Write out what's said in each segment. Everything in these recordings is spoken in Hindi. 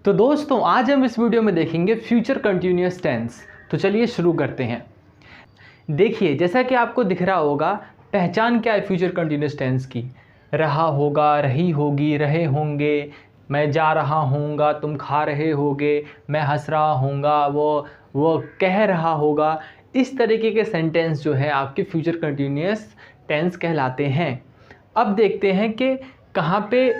तो दोस्तों आज हम इस वीडियो में देखेंगे फ्यूचर कंटिन्यूअस टेंस। तो चलिए शुरू करते हैं। देखिए जैसा कि आपको दिख रहा होगा, पहचान क्या है फ्यूचर कंटिन्यूअस टेंस की। रहा होगा, रही होगी, रहे होंगे, मैं जा रहा हूँगा, तुम खा रहे होगे, मैं हंस रहा हूँगा, वो कह रहा होगा। इस तरीके के सेंटेंस जो है आपके फ्यूचर कंटिन्यूअस टेंस कहलाते हैं। अब देखते हैं कि कहाँ पे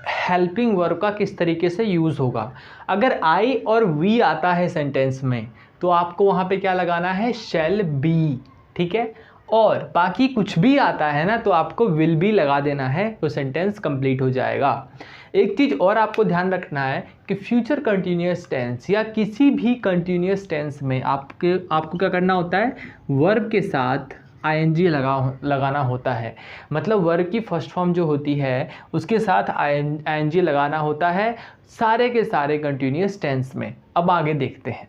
हेल्पिंग वर्ब का किस तरीके से यूज़ होगा। अगर आई और वी आता है सेंटेंस में तो आपको वहाँ पे क्या लगाना है, शैल बी, ठीक है। और बाकी कुछ भी आता है ना तो आपको विल बी लगा देना है, तो सेंटेंस कंप्लीट हो जाएगा। एक चीज़ और आपको ध्यान रखना है कि फ्यूचर कंटिन्यूअस टेंस या किसी भी कंटिन्यूअस टेंस में आपको क्या करना होता है, वर्ब के साथ आईएनजी लगाना होता है। मतलब वर्ब की फर्स्ट फॉर्म जो होती है उसके साथ आईएनजी लगाना होता है सारे के सारे कंटिन्यूअस टेंस में। अब आगे देखते हैं।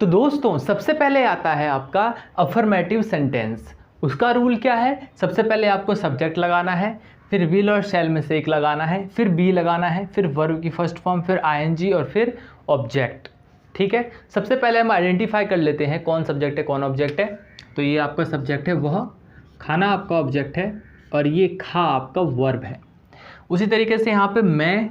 तो दोस्तों सबसे पहले आता है आपका अफर्मेटिव सेंटेंस। उसका रूल क्या है, सबसे पहले आपको सब्जेक्ट लगाना है, फिर विल और शैल में से एक लगाना है, फिर बी लगाना है, फिर वर्ब की फर्स्ट फॉर्म, फिर आईएनजी और फिर ऑब्जेक्ट, ठीक है। सबसे पहले हम आइडेंटिफाई कर लेते हैं कौन सब्जेक्ट है कौन ऑब्जेक्ट है। तो ये आपका सब्जेक्ट है, वह खाना आपका ऑब्जेक्ट है और ये खा आपका वर्ब है। उसी तरीके से यहाँ पे मैं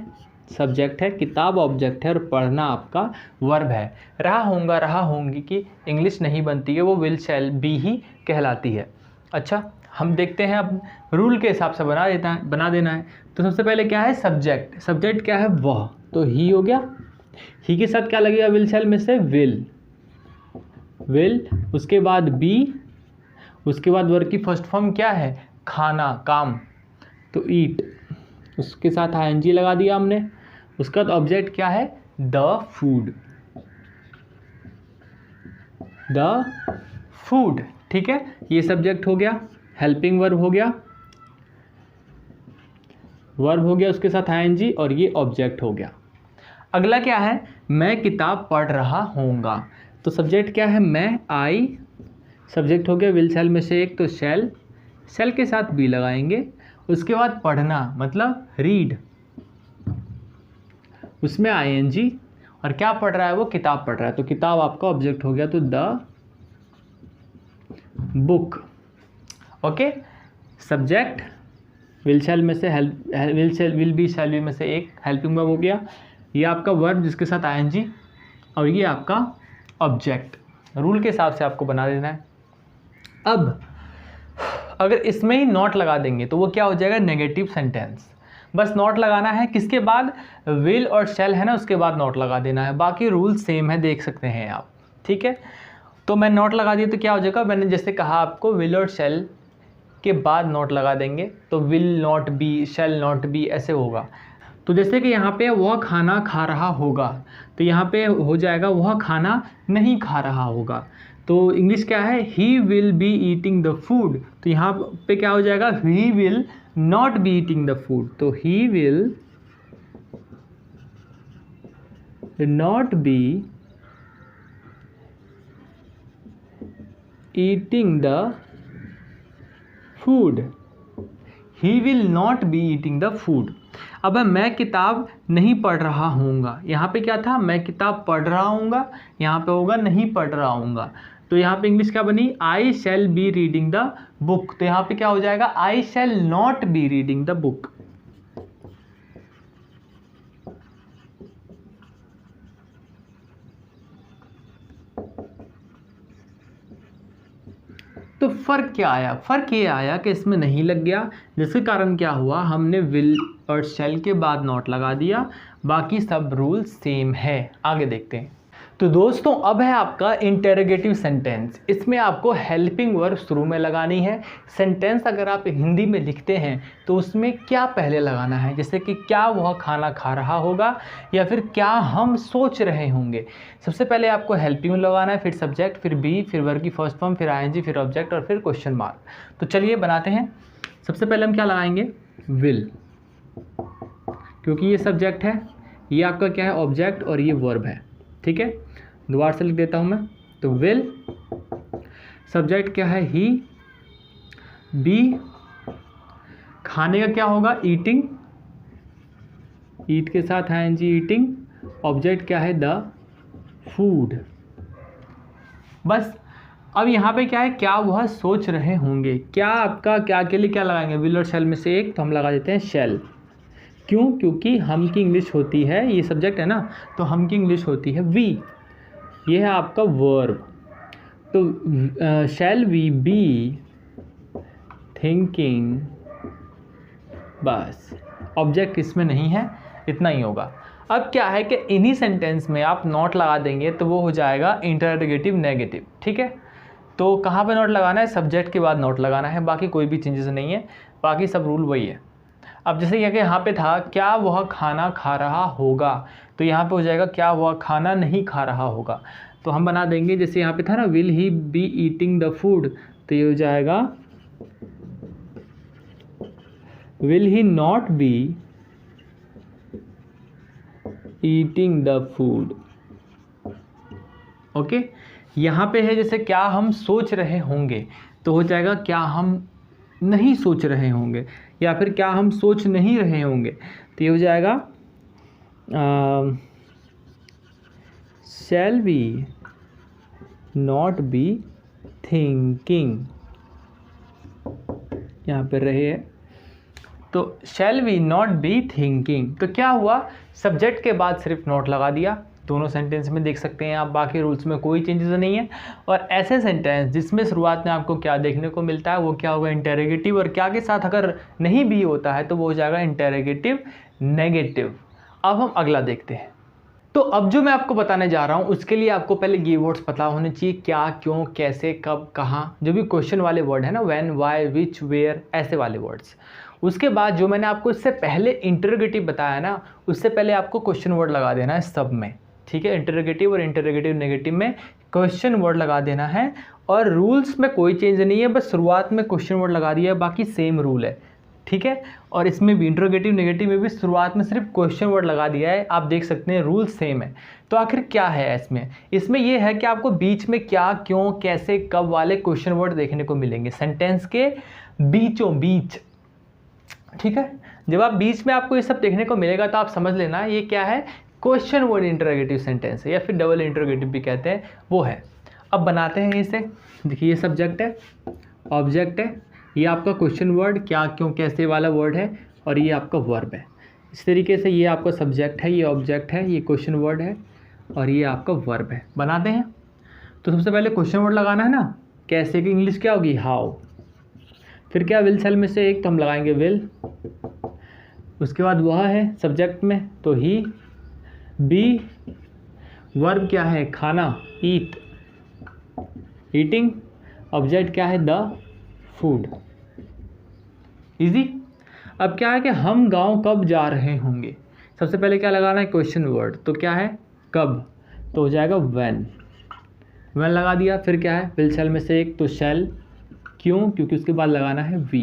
सब्जेक्ट है, किताब ऑब्जेक्ट है और पढ़ना आपका वर्ब है। रहा होऊंगा, रहा होंगी की इंग्लिश नहीं बनती है, वो विल शैल बी ही कहलाती है। अच्छा, हम देखते हैं अब रूल के हिसाब से बना देना है। तो सबसे पहले क्या है, सब्जेक्ट। सब्जेक्ट क्या है, वह, तो ही हो गया। ही के साथ क्या लगेगा, विल शैल में से विल, उसके बाद बी, उसके बाद वर्ब की फर्स्ट फॉर्म क्या है, खाना, काम, तो ईट, उसके साथ आईएनजी लगा दिया हमने। उसका बाद ऑब्जेक्ट क्या है, द फूड, ठीक है। ये सब्जेक्ट हो गया, हेल्पिंग वर्ब हो गया, उसके साथ आईएनजी और ये ऑब्जेक्ट हो गया। अगला क्या है, मैं किताब पढ़ रहा होऊंगा। तो सब्जेक्ट क्या है, मैं, आई, सब्जेक्ट हो गया विल शैल में से एक, तो शैल के साथ बी लगाएंगे। उसके बाद पढ़ना मतलब रीड, उसमें आईएनजी, और क्या पढ़ रहा है, वो किताब पढ़ रहा है, तो किताब आपका ऑब्जेक्ट हो गया, तो the book. Okay, subject will शैल में से विल बी शैल बी में से एक हेल्पिंग वर्ब हो गया, ये आपका वर्ब जिसके साथ आईएनजी, और ये आपका ऑब्जेक्ट। रूल के हिसाब से आपको बना देना है। अब अगर इसमें ही नॉट लगा देंगे तो वो क्या हो जाएगा, नेगेटिव सेंटेंस। बस नॉट लगाना है, किसके बाद, विल और शैल है ना, उसके बाद नॉट लगा देना है। बाकी रूल सेम है, देख सकते हैं आप, ठीक है। तो मैं नॉट लगा दिया तो क्या हो जाएगा, मैंने जैसे कहा आपको विल और शैल के बाद नॉट लगा देंगे तो will not B, shell not B, ऐसे होगा। तो जैसे कि यहाँ पे वह खाना खा रहा होगा, तो यहाँ पे हो जाएगा वह खाना नहीं खा रहा होगा। तो इंग्लिश क्या है, he will be eating the food, तो यहाँ पे क्या हो जाएगा, he will not be eating the food, तो he will not be eating the food, he will not be eating the food. अब मैं किताब नहीं पढ़ रहा हूँगा, यहाँ पे क्या था, मैं किताब पढ़ रहा हूँगा, यहाँ पे होगा नहीं पढ़ रहा हूँगा। तो यहाँ पे इंग्लिश क्या बनी, I shall be reading the book, तो यहाँ पे क्या हो जाएगा, I shall not be reading the book. तो फ़र्क क्या आया, फ़र्क ये आया कि इसमें नहीं लग गया, जिसके कारण क्या हुआ, हमने विल और शैल के बाद नॉट लगा दिया। बाकी सब रूल सेम है। आगे देखते हैं। तो दोस्तों अब है आपका इंटेरोगेटिव सेंटेंस। इसमें आपको हेल्पिंग वर्ब शुरू में लगानी है। सेंटेंस अगर आप हिंदी में लिखते हैं तो उसमें क्या पहले लगाना है, जैसे कि क्या वह खाना खा रहा होगा या फिर क्या हम सोच रहे होंगे। सबसे पहले आपको हेल्पिंग लगाना है, फिर सब्जेक्ट, फिर बी, फिर वर्ब की फर्स्ट फॉर्म, फिर आईएनजी, फिर ऑब्जेक्ट और फिर क्वेश्चन मार्क। तो चलिए बनाते हैं। सबसे पहले हम क्या लगाएंगे, विल, क्योंकि ये सब्जेक्ट है, ये आपका क्या है, ऑब्जेक्ट, और ये वर्ब है, ठीक है। दोबारा से लिख देता हूँ मैं। तो विल, सब्जेक्ट क्या है, ही, बी, खाने का क्या होगा, ईटिंग, ईट के साथ आईएनजी ईटिंग, ऑब्जेक्ट क्या है, द फूड। बस अब यहाँ पे क्या है, क्या वह सोच रहे होंगे। क्या आपका क्या के लिए क्या लगाएंगे, विल और शैल में से एक, तो हम लगा देते हैं शैल। क्यों, क्योंकि हम की इंग्लिश होती है, ये सब्जेक्ट है ना, तो हम की इंग्लिश होती है वी, ये है आपका वर्ब। तो शैल वी बी थिंकिंग, बस ऑब्जेक्ट इसमें नहीं है, इतना ही होगा। अब क्या है कि इन्हीं सेंटेंस में आप नॉट लगा देंगे तो वो हो जाएगा इंटरोगेटिव नेगेटिव, ठीक है। तो कहाँ पे नॉट लगाना है, सब्जेक्ट के बाद नॉट लगाना है, बाकी कोई भी चेंजेस नहीं है, बाकी सब रूल वही है। अब जैसे कि यहाँ पे था, क्या वह खाना खा रहा होगा, तो यहाँ पे हो जाएगा क्या वह खाना नहीं खा रहा होगा। तो हम बना देंगे, जैसे यहाँ पे था ना, will he B eating the food, तो ये हो जाएगा will he not be eating the food. Okay, यहाँ पे है जैसे क्या हम सोच रहे होंगे, तो हो जाएगा क्या हम नहीं सोच रहे होंगे, या फिर क्या हम सोच नहीं रहे होंगे, तो ये हो जाएगा shall we not be thinking, यहाँ पे रहे है, तो shall we not be thinking. तो क्या हुआ, सब्जेक्ट के बाद सिर्फ नॉट लगा दिया, दोनों सेंटेंस में देख सकते हैं आप, बाकी रूल्स में कोई चेंजेस नहीं है। और ऐसे सेंटेंस जिसमें शुरुआत में आपको क्या देखने को मिलता है, वो क्या होगा, इंटेरोगेटिव, और क्या के साथ अगर नहीं भी होता है तो वो हो जाएगा इंटेरोगेटिव नेगेटिव। अब हम अगला देखते हैं। तो अब जो मैं आपको बताने जा रहा हूँ उसके लिए आपको पहले ये वर्ड्स पता होने चाहिए, क्या, क्यों, कैसे, कब, कहाँ, जो भी क्वेश्चन वाले वर्ड है ना, व्हेन, व्हाई, विच, वेयर, ऐसे वाले वर्ड्स। उसके बाद जो मैंने आपको इससे पहले इंटरोगेटिव बताया ना, उससे पहले आपको क्वेश्चन वर्ड लगा देना है सब में, ठीक है। इंटरोगेटिव और इंटरोगेटिव नेगेटिव में क्वेश्चन वर्ड लगा देना है, और रूल्स में कोई चेंज नहीं है, बस शुरुआत में क्वेश्चन वर्ड लगा दिया है, बाकी सेम रूल है, ठीक है। और इसमें भी इंटरोगेटिव नेगेटिव में भी शुरुआत में सिर्फ क्वेश्चन वर्ड लगा दिया है, आप देख सकते हैं रूल सेम है। तो आखिर क्या है इसमें ये है कि आपको बीच में क्या, क्यों, कैसे, कब वाले क्वेश्चन वर्ड देखने को मिलेंगे सेंटेंस के बीचों बीच, ठीक है। जब आप बीच में आपको ये सब देखने को मिलेगा तो आप समझ लेना ये क्या है, क्वेश्चन वर्ड इंटरोगेटिव सेंटेंस है, या फिर डबल इंटरोगेटिव भी कहते हैं, वो है। अब बनाते हैं इसे, देखिए ये सब्जेक्ट है, ऑब्जेक्ट है, ये आपका क्वेश्चन वर्ड क्या, क्यों, कैसे वाला वर्ड है, और ये आपका वर्ब है। इस तरीके से ये आपका सब्जेक्ट है, ये ऑब्जेक्ट है, ये क्वेश्चन वर्ड है, और ये आपका वर्ब है। बनाते हैं। तो सबसे पहले क्वेश्चन वर्ड लगाना है ना, कैसे की इंग्लिश क्या होगी, हाउ। फिर क्या, विल शैल में से एक, तो हम लगाएंगे विल। उसके बाद वह है सब्जेक्ट में, तो ही, बी, वर्ब क्या है, खाना, ईट, ईटिंग, ऑब्जेक्ट क्या है, द फूड। इजी। अब क्या है कि हम गांव कब जा रहे होंगे, सबसे पहले क्या लगाना है, क्वेश्चन वर्ड, तो क्या है, कब, तो हो जाएगा व्हेन। व्हेन लगा दिया। फिर क्या है, विल शैल में से एक, तो शैल। क्यों, क्योंकि उसके बाद लगाना है वी,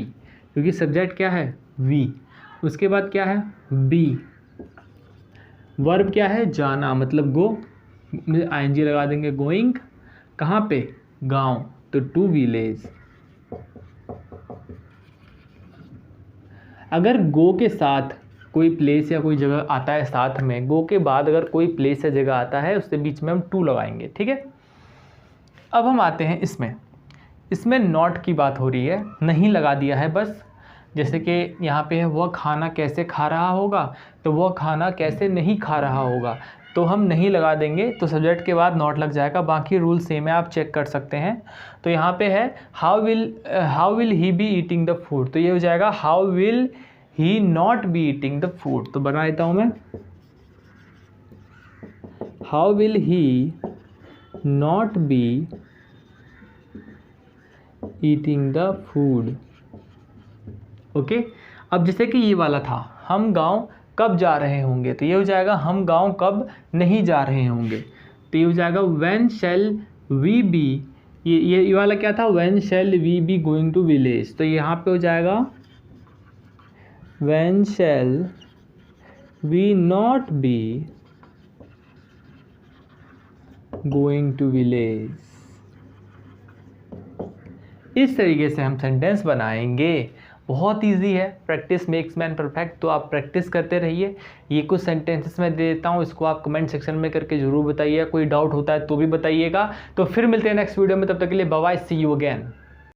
क्योंकि सब्जेक्ट क्या है, वी। उसके बाद क्या है, बी। वर्ब क्या है, जाना, मतलब गो, आईएनजी लगा देंगे, गोइंग। कहाँ पे, गांव, तो टू विलेज। अगर गो के साथ कोई प्लेस या कोई जगह आता है साथ में, गो के बाद अगर कोई प्लेस या जगह आता है उसके बीच में हम टू लगाएंगे, ठीक है। अब हम आते हैं इसमें नॉट की बात हो रही है, नहीं लगा दिया है बस। जैसे कि यहाँ पे है, वह खाना कैसे खा रहा होगा, तो वह खाना कैसे नहीं खा रहा होगा, तो हम नहीं लगा देंगे, तो सब्जेक्ट के बाद नॉट लग जाएगा। बाकी रूल सेम है, आप चेक कर सकते हैं। तो यहाँ पे है, how will he B eating the food, तो ये हो जाएगा how will he not be eating the food. तो बना देता हूँ मैं, how will he not be eating the food. Okay. अब जैसे कि ये वाला था, हम गांव कब जा रहे होंगे, तो ये हो जाएगा हम गांव कब नहीं जा रहे होंगे, तो ये हो जाएगा व्हेन शैल वी बी। ये वाला क्या था, when shall we be going to village, तो यहाँ पे हो जाएगा when shall we not be going to village. इस तरीके से हम सेंटेंस बनाएंगे। बहुत ईजी है, प्रैक्टिस मेक्स मैन परफेक्ट। तो आप प्रैक्टिस करते रहिए। ये कुछ सेंटेंसेस मैं दे देता हूँ, इसको आप कमेंट सेक्शन में करके ज़रूर बताइए। कोई डाउट होता है तो भी बताइएगा। तो फिर मिलते हैं नेक्स्ट वीडियो में, तब तक के लिए bye bye, see you again.